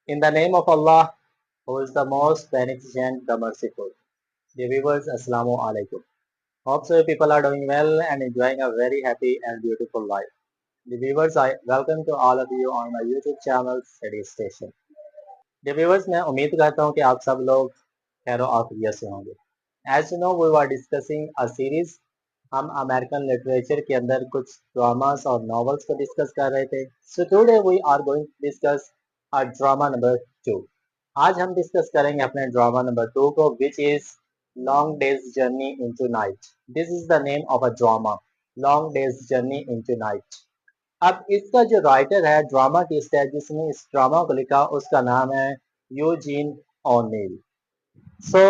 In the name of Allah, who is the most beneficent, the merciful. Dear viewers, Assalamu alaikum. Hope so people are doing well and enjoying a very happy and beautiful life. Dear viewers, I welcome to all of you on my YouTube channel, Study Station. Dear viewers, मैं उम्मीद करता हूँ कि आप सब लोग खैर आफियत से होंगे. As you know, we were discussing a series. हम अमेरिकन लिटरेचर के अंदर कुछ ड्रामास और नॉवेल्स को डिस्कस कर रहे थे. So today we are going to discuss drama number 2. आज हम डिस्कस करेंगे अपने ड्रामा नंबर 2 को, which is long days journey into night. This is the name of a drama, long days journey into night. अब इसका जो writer है, dramatist है जिसने इस ड्रामा को लिखा, उसका नाम है यूजीन ओनील. सो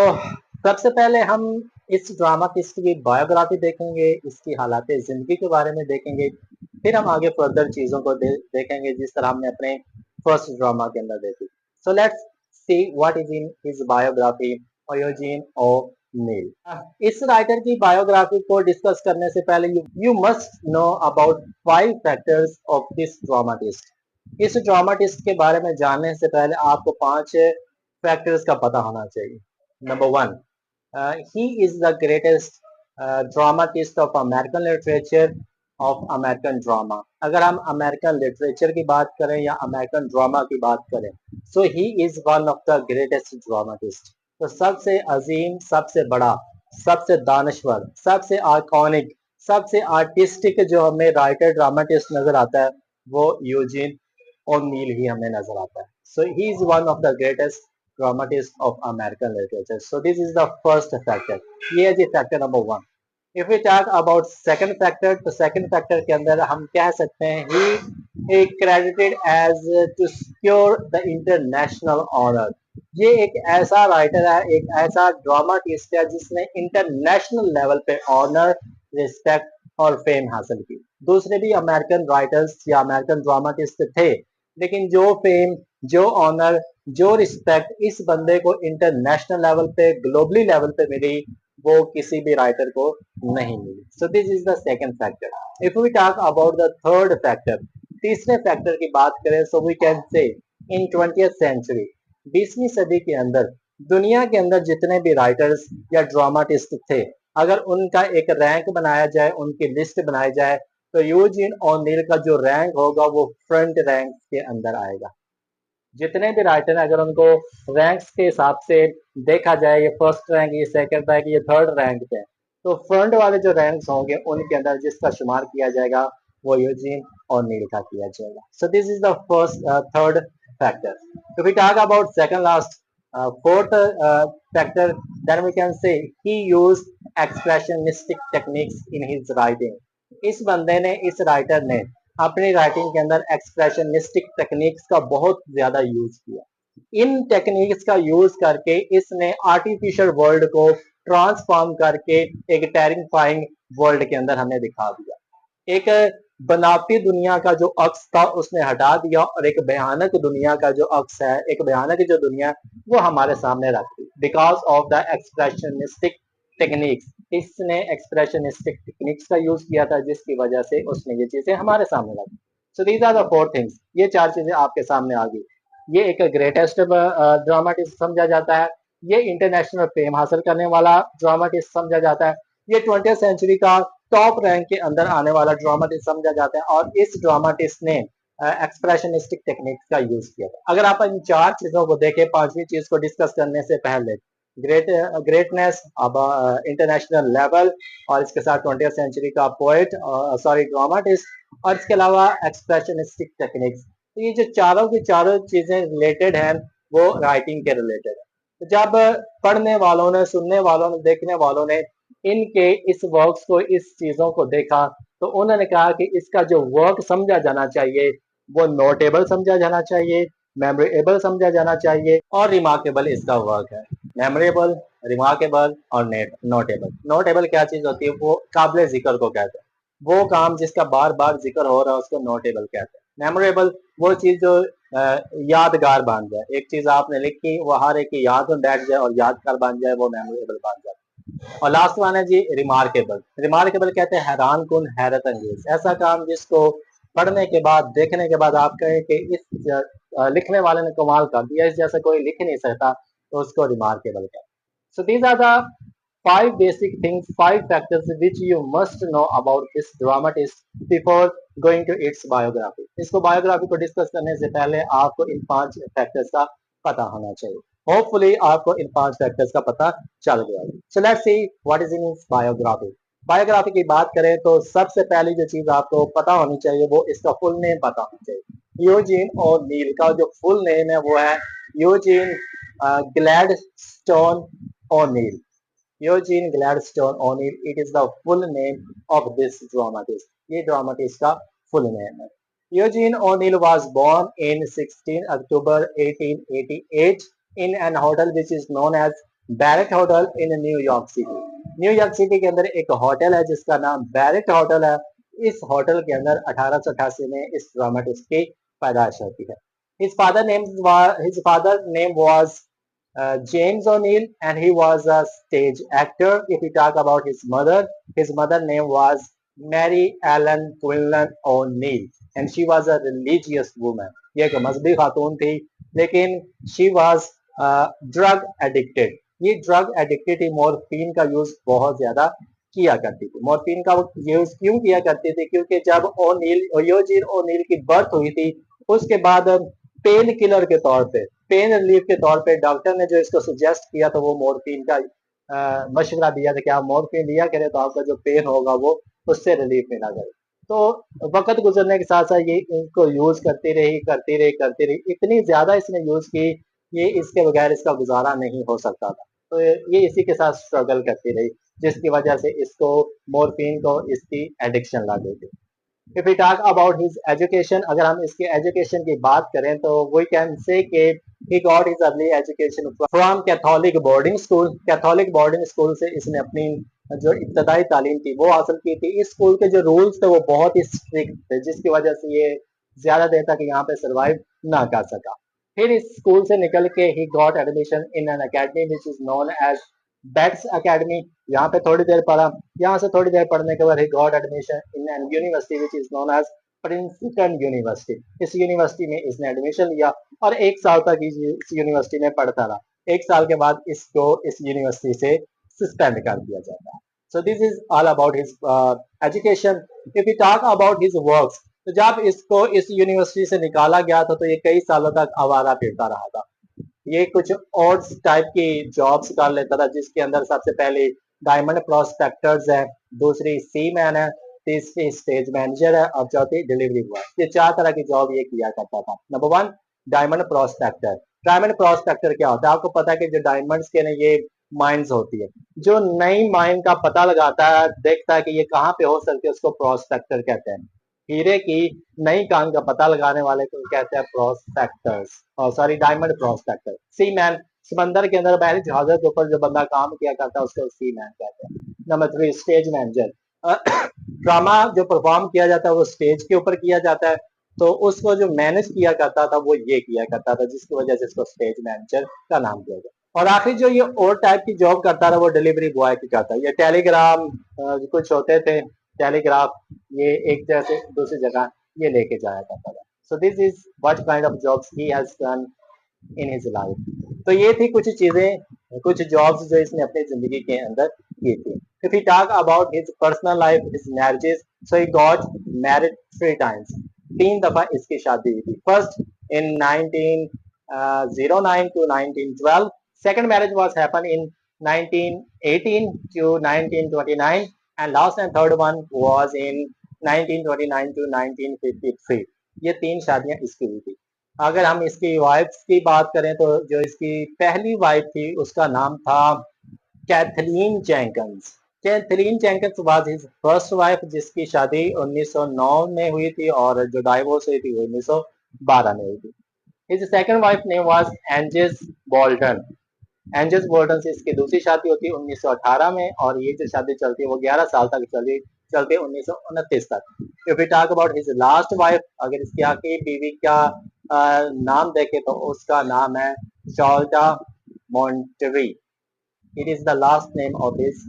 सबसे पहले हम इस ड्रामाटिस्ट की बायोग्राफी देखेंगे, इसकी हालात जिंदगी के बारे में देखेंगे, फिर हम आगे फर्दर चीजों को देखेंगे जिस तरह हमने अपने फर्स्ट ड्रामा के अंदर देखी. So let's see what is in his biography Eugene O'Neill. इस राइटर की बायोग्राफी को डिस्कस करने से पहले you must know about 5 factors of this dramatist. इस ड्रामाटिस्ट के बारे में जानने से पहले आपको 5 फैक्टर्स का पता होना चाहिए. Number 1, he is the greatest dramatist of American literature of American drama. अगर हम अमेरिकन लिटरेचर की बात करें या अमेरिकन ड्रामा की बात करें, so he is one of the greatest dramatist. तो सबसे अजीम, सबसे बड़ा, सबसे दानश्वर, सबसे आइकॉनिक, सबसे आर्टिस्टिक जो हमें राइटर ड्रामाटिस्ट नजर आता है वो यूजीन ओनील ही हमें नजर आता है. So he is one of the greatest dramatist of American literature. So this is the first factor. ये है जी factor number 1. If we talk about second factor, तो second factor के अंदर हम कह सकते हैं he credited as to secure the international honor. ये एक ऐसा राइटर है, एक ऐसा ड्रामाटिस्ट है जिसने इंटरनेशनल लेवल पे ऑनर, रिस्पेक्ट और फेम हासिल की. दूसरे भी अमेरिकन राइटर्स या अमेरिकन ड्रामाटिस्ट थे, लेकिन जो फेम, जो ऑनर, जो रिस्पेक्ट इस बंदे को इंटरनेशनल लेवल पे, ग्लोबली लेवल पे मिली, वो किसी भी राइटर को नहीं मिली. So this is the second factor. If we talk about the third factor, तीसरे फैक्टर की बात करें, सो वी कैन से इन 20th सेंचुरी, 20वीं सदी के अंदर दुनिया के अंदर जितने भी राइटर्स या ड्रामाटिस्ट थे, अगर उनका एक रैंक बनाया जाए, उनकी लिस्ट बनाई जाए, तो यूजीन ओनील का जो रैंक होगा वो फ्रंट रैंक के अंदर आएगा. जितने भी राइटर हैं अगर उनको रैंक्स के हिसाब से देखा जाए, ये फर्स्ट रैंक, ये सेकंड रैंक, ये थर्ड रैंक पे, तो फ्रंट वाले जो रैंक्स होंगे उनके अंदर जिसका शुमार किया जाएगा वो यूजीन ओनील का किया जाएगा. So this is the first third factor. If we talk about second last fourth factor, then we can say he used expressionistic techniques in his writing. इस बंदे ने, इस राइटर ने अपनी राइटिंग के अंदर एक्सप्रेशनिस्टिक टेक्निक्स का बहुत ज्यादा यूज किया. इन टेक्निक्स का यूज करके इसने आर्टिफिशियल वर्ल्ड को ट्रांसफॉर्म करके एक टेरिफाइंग वर्ल्ड के अंदर हमें दिखा दिया. एक बनावटी दुनिया का जो अक्स था उसने हटा दिया और एक भयानक दुनिया का जो अक्स है, एक भयानक जो दुनिया, वो हमारे सामने रख दी because of the expressionistic techniques. इसने एक्सप्रेशनिस्टिक टेक्निक्स का यूज किया था जिसकी वजह से उसने ये चीजें हमारे सामने रखी. So these are the 4 things. ये 4 चीजें आपके सामने आ गई. ये एक ग्रेटेस्ट ड्रामाटिस्ट समझा जाता है, ये इंटरनेशनल फेम हासिल करने वाला ड्रामाटिस्ट समझा जाता है, ये 20th सेंचुरी का टॉप रैंक के अंदर आने वाला ड्रामाटिस्ट समझा जाता है, और इस ड्रामाटिस्ट ने एक्सप्रेशनिस्टिक टेक्निक्स का यूज किया था. अगर आप इन 4 चीजों को देखें, 5वीं चीज को डिस्कस करने से पहले, ग्रेटनेस, अब इंटरनेशनल लेवल, और इसके साथ 20th सेंचुरी का पोएट, सॉरी ड्रामाटिस्ट, और इसके अलावा एक्सप्रेशनिस्टिक टेक्निक्स. तो ये जो चारों की चारों चीजें रिलेटेड हैं वो राइटिंग के रिलेटेड है. तो जब पढ़ने वालों ने, सुनने वालों ने, देखने वालों ने इनके इस वर्क्स को, इस चीजों को देखा, तो उन्होंने कहा कि इसका जो वर्क समझा जाना चाहिए वो नोटेबल समझा जाना चाहिए, मेमोरेबल समझा जाना चाहिए, और रिमार्केबल इसका वर्क है. मेमोरेबल, रिमार्केबल और नोटेबल. नोटेबल क्या चीज होती है? वो काबिल जिक्र को कहते हैं. वो काम जिसका बार बार जिक्र हो रहा है उसको नोटेबल कहते हैं. मेमोरेबल वो चीज जो यादगार बन जाए. एक चीज आपने लिखी, वो हर एक की याद में बैठ जाए और यादगार बन जाए, वो मेमोरेबल बन जाए. और लास्ट वन है जी रिमार्केबल. रिमार्केबल कहते हैं हैरान कुन, हैरत अंगेज. ऐसा काम जिसको पढ़ने के बाद, देखने के बाद आप कहें कि इस लिखने वाले ने कमाल कर दिया, इस जैसा कोई लिख नहीं सकता, तो उसको रिमार्केबल कहते हैं। So these are the five basic things, five factors which you must know about this dramatist before going to its biography. इसको बायोग्राफी को डिस्कस करने से पहले आपको इन 5 फैक्टर्स का पता होना चाहिए। होपफुली आपको इन 5 फैक्टर्स का पता चल गया। सो let's see what is in biography. Biography की बात करें तो सबसे पहली जो चीज आपको पता होनी चाहिए वो इसका फुल नेम पता होना चाहिए। यूजीन और नील का जो फुल नेम है वो है Eugene Gladstone O'Neill. Eugene Gladstone O'Neill, it is the full name of this dramatist. ये ड्रामाटिस्ट का फुल नेम है। Eugene O'Neill was born in 16 October 1888 in an hotel which is known as Barrett Hotel in New York city. New York city के अंदर एक hotel है जिसका नाम Barrett hotel है। इस होटल के अंदर 1888 में इस ड्रामेटिस्ट की पैदाइश होती है। His father name was James O'Neill and he was a stage actor. If we talk about his mother name was Mary Ellen Quinlan O'Neill and she was a religious woman. ये एक मजहबी खातून थी, लेकिन she was drug addicted. ये drug addicted ही, morphine का use बहुत ज्यादा किया करती थी। मॉर्फिन का यूज क्यों किया करती थी? क्योंकि जब यूजीन ओनील की बर्थ हुई थी उसके बाद पेन किलर के तौर पे, पेन रिलीफ के तौर पे डॉक्टर ने जो इसको सजेस्ट किया तो वो मॉर्फिन का मशवरा दिया था कि आप मॉर्फिन लिया करें तो आपका जो पेन होगा वो उससे रिलीफ मिला करे। तो वक्त गुजरने के साथ साथ ये इनको यूज करती रही, इतनी ज्यादा इसने यूज की, ये इसके बगैर इसका गुजारा नहीं हो सकता था। तो ये इसी के साथ स्ट्रगल करती रही, जिसकी वजह से इसको मॉर्फिन को इसकी एडिक्शन लग गई थी। If we talk about his education, अगर हम इसके एजुकेशन की बात करें तो वी कैन से कि he got his early education from Catholic boarding school. Catholic boarding school से इसने अपनी जो इब्तदाई तालीम थी वो हासिल की थी। इस स्कूल के जो रूल्स थे वो बहुत ही स्ट्रिक्ट थे, जिसकी वजह से ये ज्यादा देर तक यहाँ पे सरवाइव ना कर सका। फिर इस स्कूल से निकल के ही got admission in an academy which is known as Betts academy. यहाँ पे थोड़ी देर पढ़ा, यहाँ से थोड़ी देर पढ़ने के बाद ही got admission in an university which is known as Princeton university. इस यूनिवर्सिटी में इसने एडमिशन लिया और 1 साल तक इस यूनिवर्सिटी में पढ़ता रहा। 1 साल के बाद इसको इस यूनिवर्सिटी से सस्पेंड कर दिया जाता है। So this is all about his education. If we talk about his works, तो जब इसको इस यूनिवर्सिटी से निकाला गया था तो ये कई सालों तक आवारा फिरता रहा था। ये कुछ और टाइप की जॉब्स कर लेता था, जिसके अंदर सबसे पहले डायमंड प्रोस्पेक्टर्स है, दूसरी सी मैन है, तीसरी स्टेज मैनेजर है और चौथी डिलीवरी बॉय। ये 4 तरह की जॉब ये किया करता था। Number 1, diamond prospector. Diamond prospector क्या होता है? आपको पता है कि जो डायमंड्स के ना ये माइंस होती है, जो नई माइन का पता लगाता है, देखता है कि ये कहाँ पे हो सकती है, उसको प्रोस्पेक्टर कहते हैं। हीरे की नई कान का पता लगाने वाले को कहते हैं प्रोस्पेक्टर्स, और सॉरी डायमंड प्रोस्पेक्टर। सी मैन, समंदर के अंदर बहरी जहाजों के ऊपर जो बंदा काम किया करता है उसको सी मैन कहते हैं। Number 3, stage manager. ड्रामा जो परफॉर्म किया जाता है वो स्टेज के ऊपर किया जाता है, तो उसको जो मैनेज किया करता था वो ये किया करता था, जिसकी वजह से इसको स्टेज मैनेजर का नाम दिया गया। और आखिर जो ये और टाइप की जॉब करता रहा वो डिलीवरी बॉय की करता है। ये टेलीग्राम कुछ होते थे, टेलीग्राफ, ये एक जगह से दूसरी जगह ये लेके जाया करता था। सो this is what kind of jobs he has done in his life. तो ये थी कुछ चीजें, कुछ जॉब्स जो इसने अपनी जिंदगी के अंदर की थी। If we talk about his personal life, his marriages, so he got married 3 times. 3 दफा इसकी शादी हुई थी। First in 1909 to 1912. Second marriage was happened in 1918 to 1929, and last and third one was in 1929 to 1953. ये 3 शादियां इसकी हुई थी। अगर हम इसकी वाइफ्स की बात करें तो जो इसकी पहली वाइफ थी उसका नाम था Kathleen Jenkins. Kathleen Jenkins was his first wife, जिसकी शादी 1909 में हुई थी और जो डाइवोर्स हुई थी वो 1912 में हुई थी। His second wife name was Agnes Boulton. Agnes Boulton से इसकी दूसरी शादी होती है 1918 में, और ये जो शादी चलती है वो 11 साल तक चलती है 1929 तक। If we talk about his last wife, अगर इसकी आखिरी बीवी का नाम देखें तो उसका नाम है Carlotta Monterey. It is the last name of his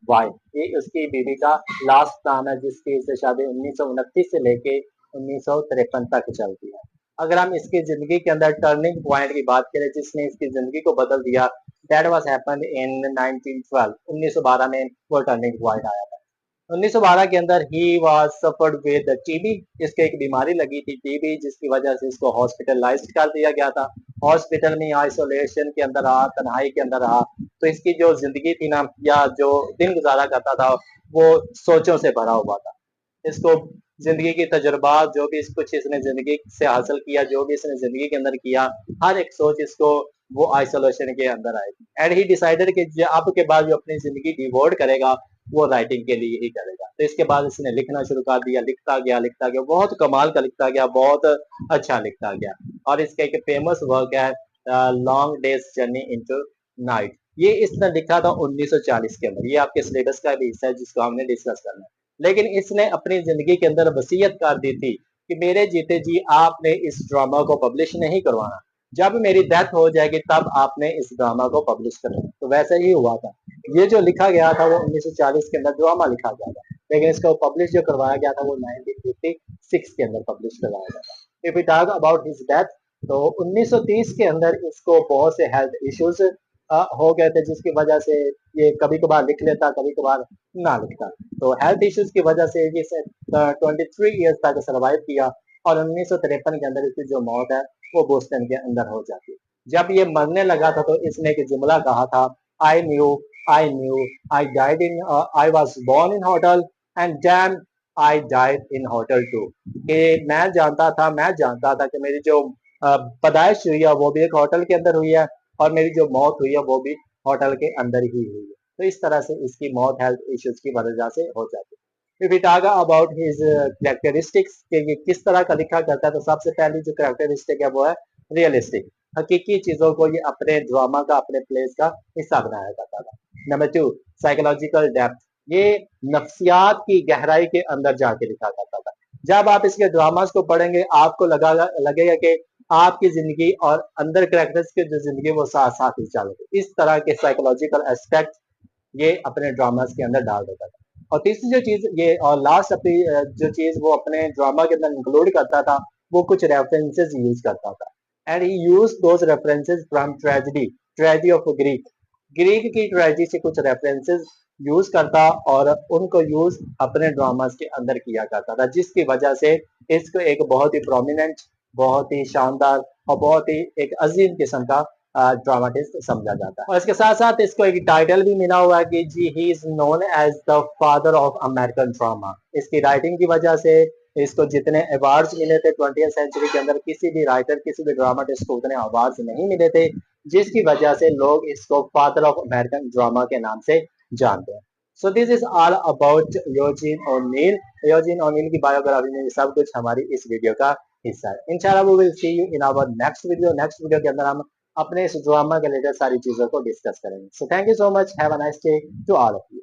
wife. ये उसकी बीवी का लास्ट नाम है, जिसकी इससे शादी 1929 से लेके 1953 तक चलती है। अगर हम इसकी जिंदगी के अंदर टर्निंग पॉइंट की बात करें जिसने इसकी जिंदगी को बदल दिया, दैट वाज हैपेंड इन 1912, 1912 में वो टर्निंग पॉइंट आया था। 1912 के अंदर he was suffered with TB, इसके एक बीमारी लगी थी टीबी, जिसकी वजह से इसको हॉस्पिटलाइज्ड कर दिया गया था। हॉस्पिटल में आइसोलेशन के अंदर रहा, तन्हाई के अंदर रहा। तो इसकी जो जिंदगी थी ना, या जो दिन गुजारा करता था, वो सोचों से भरा हुआ था। इसको जिंदगी की तजुर्बात जो भी कुछ इसने जिंदगी से हासिल किया, जो भी इसने जिंदगी के अंदर किया, हर एक सोच इसको वो आइसोलेशन के अंदर आएगी। एंड ही डिसाइडेड कि अब के बाद जो अपनी जिंदगी डिवोट करेगा वो राइटिंग के लिए ही करेगा। तो इसके बाद इसने लिखना शुरू कर दिया, लिखता गया, बहुत कमाल का लिखता गया, बहुत अच्छा लिखता गया। और इसका एक फेमस वर्क है long days journey into night. ये इसने लिखा था 1940 के अंदर। ये आपके सिलेबस का भी हिस्सा है जिसको हमने डिस्कस करना है। लेकिन इसने अपनी जिंदगी के अंदर वसीयत कर दी थी कि मेरे जीते जी आपने इस ड्रामा को पब्लिश नहीं करवाना, जब मेरी डेथ हो जाएगी तब आपने इस ड्रामा को पब्लिश करना। तो वैसे ही हुआ था। ये जो लिखा गया था वो 1940 के अंदर ड्रामा लिखा गया था, लेकिन इसको पब्लिश जो करवाया गया था वो 1956 के अंदर पब्लिश करवाया गया था। If we talk about his death, तो 1930 के अंदर इसको बहुत से हेल्थ इश्यूज हो गए थे, जिसकी वजह से ये कभी कभार लिख लेता, कभी कभार ना लिखता। तो हेल्थ इश्यूज की वजह से ये 23 ईयर्स तक सर्वाइव किया, और 1953 के अंदर इसकी जो मौत है वो बोस्टन के अंदर हो जाती है। जब ये मरने लगा था तो इसने एक जुमला कहा था, I knew I knew I died in I was born in hotel and damn I died in hotel too. कि मैं जानता था कि मेरी जो पैदाइश हुई है वो भी एक होटल के अंदर हुई है, और मेरी जो मौत हुई है वो भी होटल के अंदर ही हुई है। तो इस तरह से इसकी मौत हेल्थ इश्यूज की वजह से हो जाती है। If we talk about his characteristics कि ये किस तरह का लिखा करता है, तो सबसे पहली जो कैरेक्टरिस्टिक है वो है रियलिस्टिक। हकीकी चीजों को ये अपने ड्रामा का, अपने प्लेस का हिस्सा बनाया करता था। Number 2, psychological depth. ये नफ्सियात की गहराई के अंदर जाके लिखा करता था। जब आप इसके ड्रामास को पढ़ेंगे आपको लगेगा कि आपकी जिंदगी और अंदर कैरेक्टर्स की जो जिंदगी वो साथ साथ ही चल रही। इस तरह के साइकोलॉजिकल एस्पेक्ट ये अपने ड्रामास के अंदर डाल देता था। और तीसरी जो चीज ये, और लास्ट अपनी जो चीज वो अपने ड्रामा के अंदर इंक्लूड करता था, वो कुछ रेफरेंसेस यूज करता था। And he use those references from tragedy of Greek. Greek की ट्रेजेडी से कुछ रेफरेंसेस यूज करता और उनको यूज अपने ड्रामास के अंदर किया करता था, जिसकी वजह से इसको एक बहुत ही प्रोमिनेंट, बहुत ही शानदार और बहुत ही एक अजीम किस्म का ड्रामाटिस्ट समझा जाता है। और इसके साथ साथ इसको एक टाइटल भी मिला हुआ है कि जी he is known as the father of American drama. इसकी राइटिंग की वजह से इसको जितने अवार्ड्स मिले थे 20th सेंचुरी के अंदर, किसी भी राइटर, किसी भी ड्रामाटिस्ट को उतने अवार्ड्स नहीं मिले थे, जिसकी वजह से लोग इसको फादर ऑफ अमेरिकन ड्रामा के नाम से जानते हैं। So this is all about Eugene O'Neill. Eugene O'Neill की बायोग्राफी में सब कुछ हमारी इस वीडियो का हिस्सा है। इंशाल्लाह we will see you in our next video. Next video के अंदर हम अपने इस ड्रामा के रिलेटेड सारी चीजों को डिस्कस करेंगे। So thank you so much, have a nice day to all of you.